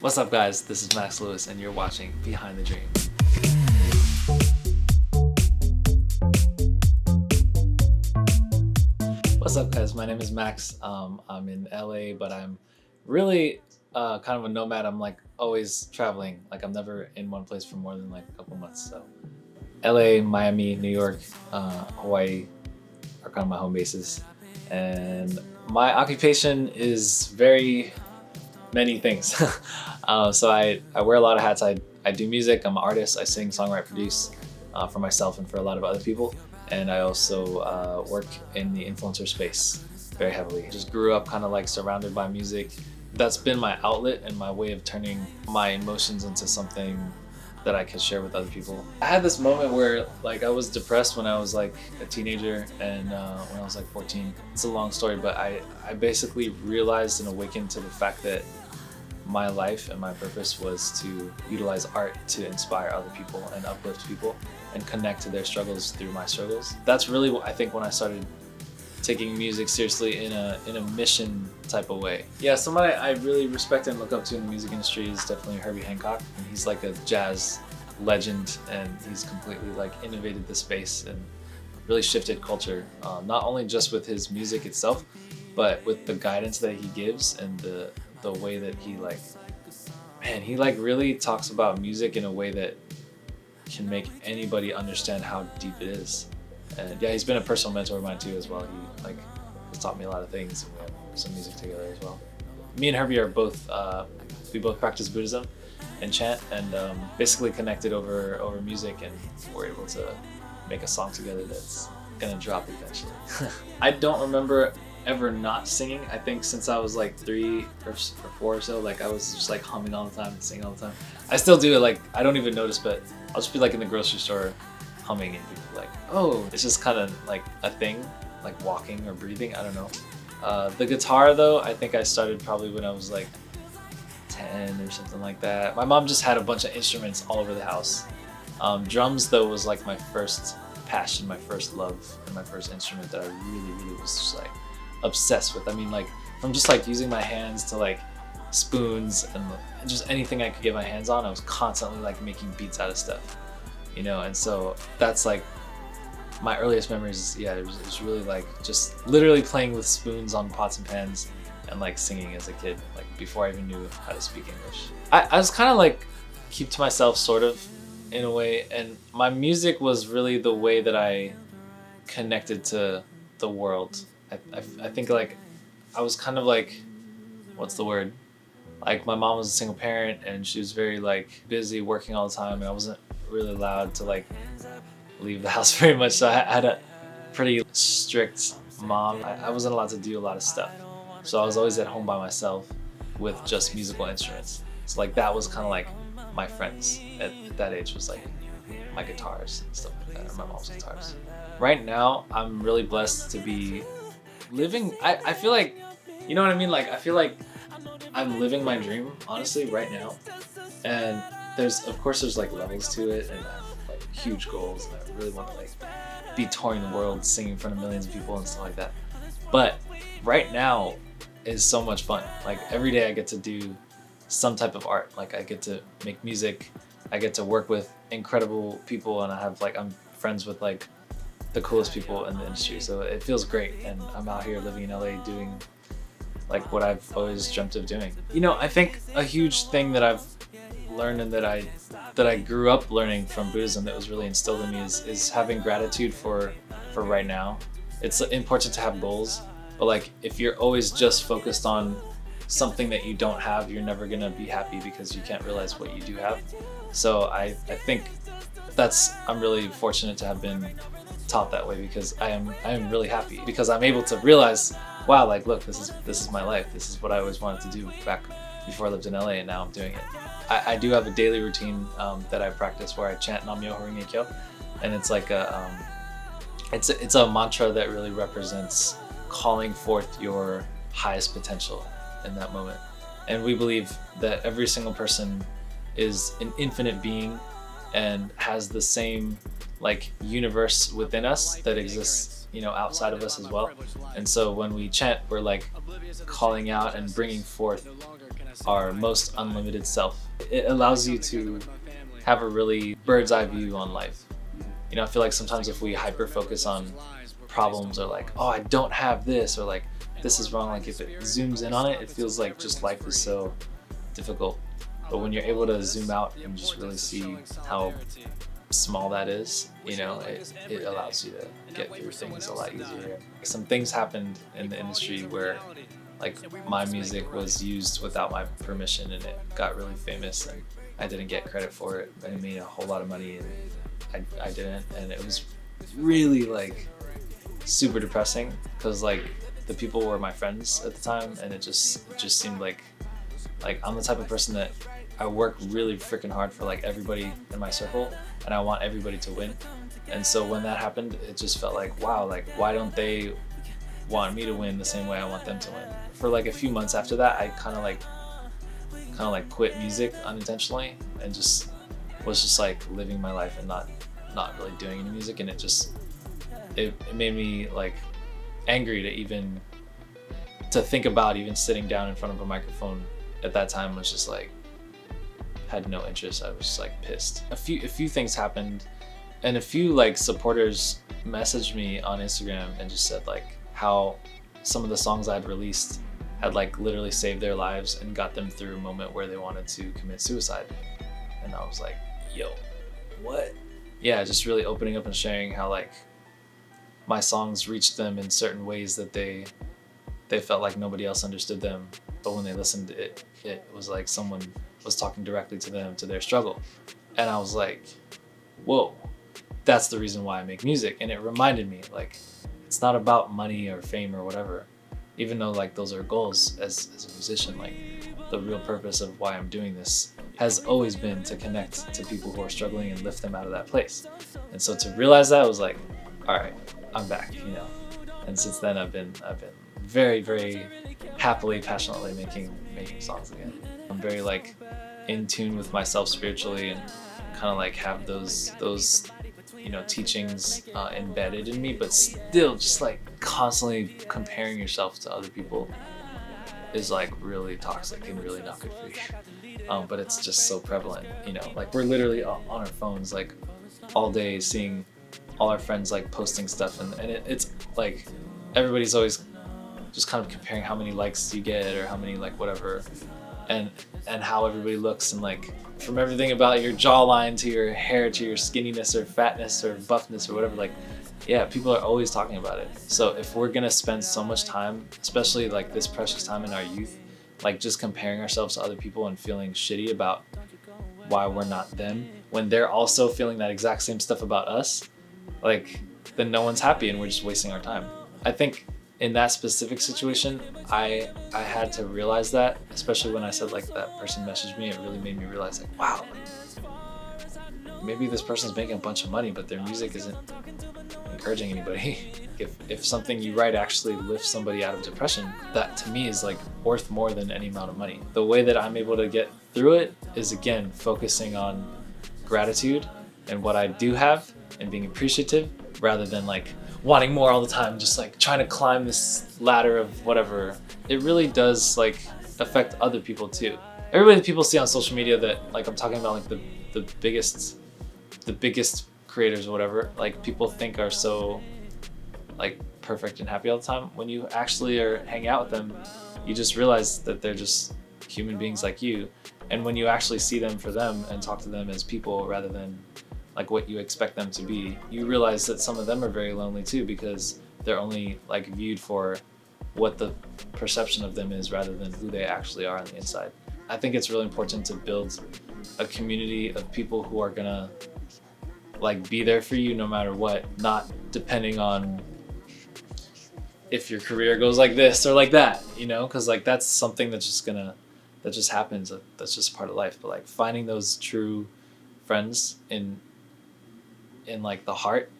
What's up guys, this is Max Lewis and you're watching Behind the Dream. What's up guys, my name is Max. I'm in LA, but I'm really kind of a nomad. I'm like always traveling. Like I'm never in one place for more than like a couple months. So LA, Miami, New York, Hawaii are kind of my home bases. And my occupation is very many things. So I wear a lot of hats. I do music, I'm an artist, I sing, songwrite, produce for myself and for a lot of other people. And I also work in the influencer space very heavily. Just grew up kind of like surrounded by music. That's been my outlet and my way of turning my emotions into something that I can share with other people. I had this moment where like I was depressed when I was like a teenager and when I was like 14. It's a long story, but I basically realized and awakened to the fact that my life and my purpose was to utilize art to inspire other people and uplift people and connect to their struggles through my struggles. That's really what I think when I started taking music seriously in a mission type of way. Yeah, somebody I really respect and look up to in the music industry is definitely Herbie Hancock. And he's like a jazz legend and he's completely like innovated the space and really shifted culture, not only just with his music itself, but with the guidance that he gives and the way that he really talks about music in a way that can make anybody understand how deep it is. And yeah, he's been a personal mentor of mine too as well. He like has taught me a lot of things and we have some music together as well. Me and Herbie are both, we both practice Buddhism and chant and basically connected over music, and we're able to make a song together that's gonna drop eventually. I don't remember ever not singing. I think since I was like 3 or 4 or so, like I was just like humming all the time and singing all the time. I still do it, like I don't even notice, but I'll just be like in the grocery store humming and people are like, oh, it's just kind of like a thing, like walking or breathing, I don't know. The guitar though, I think I started probably when I was like 10 or something like that. My mom just had a bunch of instruments all over the house. Drums though was like my first passion, my first love, and my first instrument that I really was just like obsessed with. I mean, like from just like using my hands to like spoons and just anything I could get my hands on, I was constantly like making beats out of stuff, you know. And so that's like my earliest memories. Yeah, it was really like just literally playing with spoons on pots and pans and like singing as a kid, like before I even knew how to speak English. I was kind of like keep to myself sort of in a way, and my music was really the way that I connected to the world. I think like I was kind of like, what's the word? Like my mom was a single parent and she was very like busy working all the time, and I wasn't really allowed to like leave the house very much. So I had a pretty strict mom. I wasn't allowed to do a lot of stuff. So I was always at home by myself with just musical instruments. So like that was kind of like my friends at that age, was like my guitars and stuff like that, or my mom's guitars. Right now, I'm really blessed to be living, I feel like, you know what I mean? Like, I feel like I'm living my dream, honestly, right now. And of course there's like levels to it, and I have like huge goals, and I really want to like be touring the world, singing in front of millions of people and stuff like that. But right now is so much fun. Like every day I get to do some type of art. Like I get to make music, I get to work with incredible people, and I'm friends with like the coolest people in the industry, so it feels great. And I'm out here living in LA doing like what I've always dreamt of doing. You know, I think a huge thing that I've learned and that I grew up learning from Buddhism that was really instilled in me is having gratitude for right now. It's important to have goals, but like if you're always just focused on something that you don't have, you're never gonna be happy because you can't realize what you do have. So I think I'm really fortunate to have been taught that way, because I am really happy because I'm able to realize, wow, like look, this is my life. This is what I always wanted to do back before I lived in LA, and now I'm doing it. I do have a daily routine that I practice where I chant Nam-myoho Renge-kyo, and it's like it's a mantra that really represents calling forth your highest potential in that moment. And we believe that every single person is an infinite being and has the same like universe within us that exists, you know, outside of us as well. And so when we chant, we're like calling out and bringing forth our most unlimited self. It allows you to have a really bird's eye view on life. You know, I feel like sometimes if we hyper focus on problems or like, oh, I don't have this, or like this is wrong, like if it zooms in on it, it feels like just life is so difficult. But when you're able to zoom out and just really see how small that is, you know, it allows you to get through things a lot easier. Some things happened in the industry where like my music was used without my permission and it got really famous and I didn't get credit for it, and it made a whole lot of money and I didn't, and it was really like super depressing because like the people were my friends at the time, and it just seemed like I'm the type of person that I work really freaking hard for like everybody in my circle, and I want everybody to win. And so when that happened, it just felt like, wow, like why don't they want me to win the same way I want them to win? For like a few months after that, I kind of like quit music unintentionally and just was just like living my life and not really doing any music, and it made me like angry to think about even sitting down in front of a microphone at that time. Was just like had no interest. I was just like pissed. A few things happened, and a few like supporters messaged me on Instagram and just said like how some of the songs I'd released had like literally saved their lives and got them through a moment where they wanted to commit suicide. And I was like, yo, what? Yeah, just really opening up and sharing how like my songs reached them in certain ways that they felt like nobody else understood them, but when they listened, it was like someone was talking directly to them, to their struggle. And I was like, whoa, that's the reason why I make music. And it reminded me like it's not about money or fame or whatever, even though like those are goals as a musician. Like the real purpose of why I'm doing this has always been to connect to people who are struggling and lift them out of that place. And so to realize that, I was like, all right, I'm back, you know. And since then I've been very, very happily, passionately making songs again. I'm very like in tune with myself spiritually and kind of like have those you know teachings embedded in me, but still just like constantly comparing yourself to other people is like really toxic and really not good for you. But it's just so prevalent, you know, like we're literally on our phones like all day seeing all our friends like posting stuff, and it's like everybody's always just kind of comparing how many likes you get or how many like whatever, and how everybody looks, and like from everything about your jawline to your hair to your skinniness or fatness or buffness or whatever, like yeah, people are always talking about it. So if we're gonna spend so much time, especially like this precious time in our youth, like just comparing ourselves to other people and feeling shitty about why we're not them when they're also feeling that exact same stuff about us, like then no one's happy and we're just wasting our time. I think in that specific situation, I had to realize that, especially when I said like that person messaged me, it really made me realize like, wow, maybe this person's making a bunch of money, but their music isn't encouraging anybody. If something you write actually lifts somebody out of depression, that to me is like worth more than any amount of money. The way that I'm able to get through it is again focusing on gratitude and what I do have and being appreciative rather than like wanting more all the time, just like trying to climb this ladder of whatever. It really does like affect other people too. Everybody that people see on social media that like I'm talking about like the biggest creators or whatever, like people think are so like perfect and happy all the time. When you actually hang out with them, you just realize that they're just human beings like you. And when you actually see them for them and talk to them as people rather than like what you expect them to be, you realize that some of them are very lonely too, because they're only like viewed for what the perception of them is rather than who they actually are on the inside. I think it's really important to build a community of people who are gonna like be there for you no matter what, not depending on if your career goes like this or like that, you know, because like that's something that just happens, that's just part of life. But like finding those true friends in like the heart,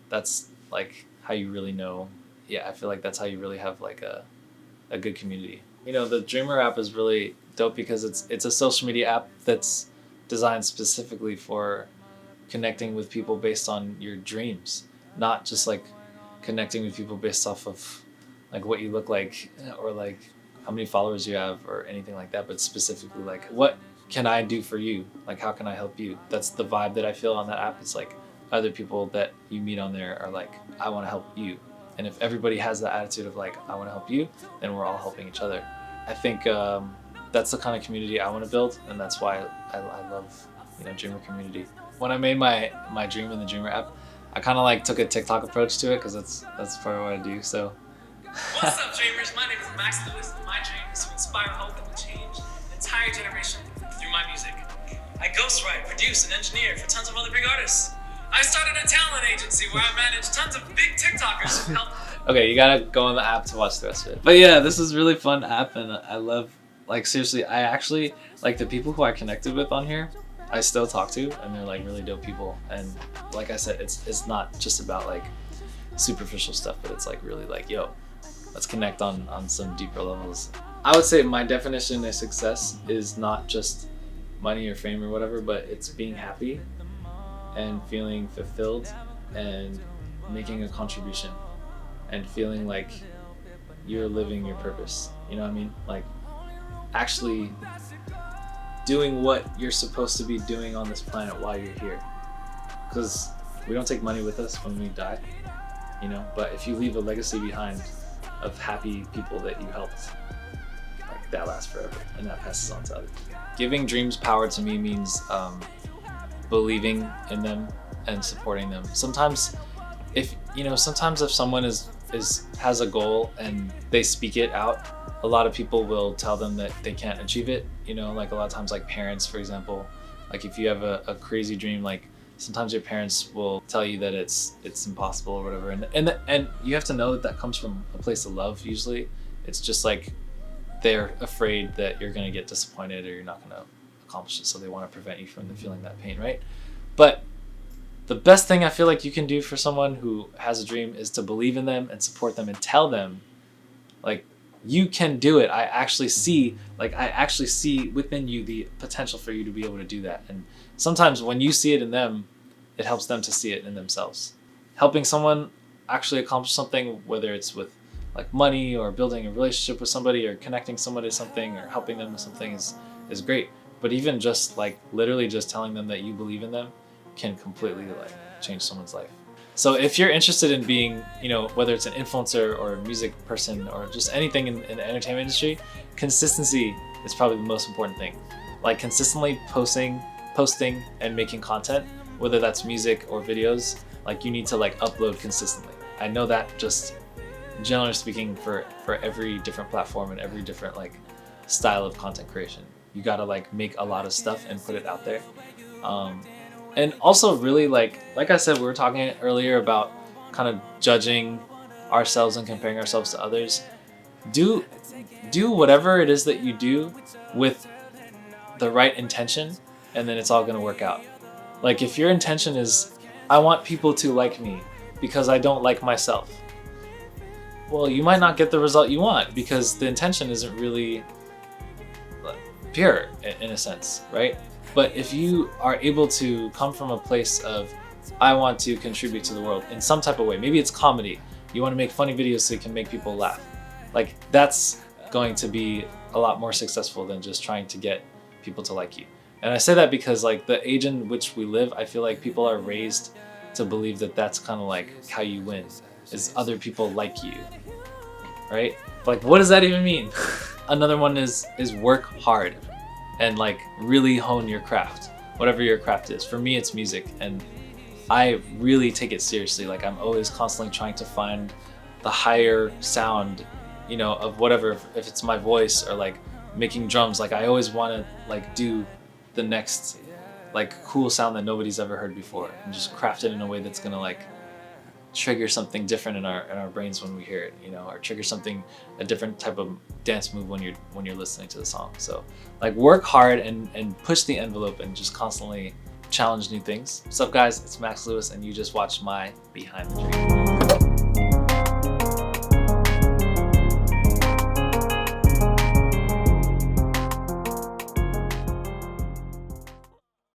that's like how you really know. Yeah, I feel like that's how you really have like a good community. You know, the Dreamr app is really dope because it's a social media app that's designed specifically for connecting with people based on your dreams, not just like connecting with people based off of like what you look like or like how many followers you have or anything like that, but specifically like, what can I do for you? Like, how can I help you? That's the vibe that I feel on that app. It's like other people that you meet on there are like, I want to help you. And if everybody has the attitude of like, I want to help you, then we're all helping each other. I think that's the kind of community I want to build, and that's why I love, you know, Dreamr community. When I made my Dream in the Dreamr app, I kind of like took a TikTok approach to it because that's part of what I do. So. What's up, Dreamers? My name is Max Lewis, and my dream is to inspire hope and change an entire generation through my music. I ghostwrite, produce, and engineer for tons of other big artists. I started a talent agency where I manage tons of big TikTokers who help. Okay, you gotta go on the app to watch the rest of it. But yeah, this is a really fun app, and I love, like, seriously, I actually, like, the people who I connected with on here, I still talk to, and they're like really dope people. And like I said, it's not just about like superficial stuff, but it's like really like, yo, let's connect on some deeper levels. I would say my definition of success is not just money or fame or whatever, but it's being happy and feeling fulfilled and making a contribution and feeling like you're living your purpose. You know what I mean? Like actually doing what you're supposed to be doing on this planet while you're here. Because we don't take money with us when we die, you know, but if you leave a legacy behind of happy people that you helped, like that lasts forever and that passes on to others. Giving dreams power to me means believing in them and supporting them. Sometimes if someone has a goal and they speak it out, a lot of people will tell them that they can't achieve it. You know, like a lot of times, like parents, for example, like if you have a crazy dream, like sometimes your parents will tell you that it's impossible or whatever. And you have to know that comes from a place of love. Usually it's just like they're afraid that you're going to get disappointed or you're not going to accomplish it. So they want to prevent you from feeling that pain, right? But the best thing I feel like you can do for someone who has a dream is to believe in them and support them and tell them, like, you can do it. I actually see within you the potential for you to be able to do that. And sometimes when you see it in them, it helps them to see it in themselves. Helping someone actually accomplish something, whether it's with like money or building a relationship with somebody or connecting somebody to something or helping them with something is great. But even just like literally just telling them that you believe in them can completely like change someone's life. So if you're interested in being, you know, whether it's an influencer or a music person or just anything in the entertainment industry, consistency is probably the most important thing. Like consistently posting and making content, whether that's music or videos, like you need to like upload consistently. I know that just generally speaking for every different platform and every different like style of content creation, you gotta like make a lot of stuff and put it out there. And also really like I said, we were talking earlier about kind of judging ourselves and comparing ourselves to others. Do whatever it is that you do with the right intention, and then it's all gonna work out. Like if your intention is, I want people to like me because I don't like myself, well, you might not get the result you want because the intention isn't really pure in a sense, right? But if you are able to come from a place of, I want to contribute to the world in some type of way, maybe it's comedy, you want to make funny videos so you can make people laugh, like that's going to be a lot more successful than just trying to get people to like you. And I say that because like the age in which we live, I feel like people are raised to believe that that's kind of like how you win, is other people like you, right? Like what does that even mean? Another one is work hard and like really hone your craft, whatever your craft is. For me, it's music, and I really take it seriously. Like I'm always constantly trying to find the higher sound, you know, of whatever, if it's my voice or like making drums, like I always want to like do the next like cool sound that nobody's ever heard before and just craft it in a way that's gonna like trigger something different in our brains when we hear it, you know, or trigger a different type of dance move when you're listening to the song. So like work hard and push the envelope and just constantly challenge new things. What's up guys, it's Max Lewis and you just watched my Behind the Dream.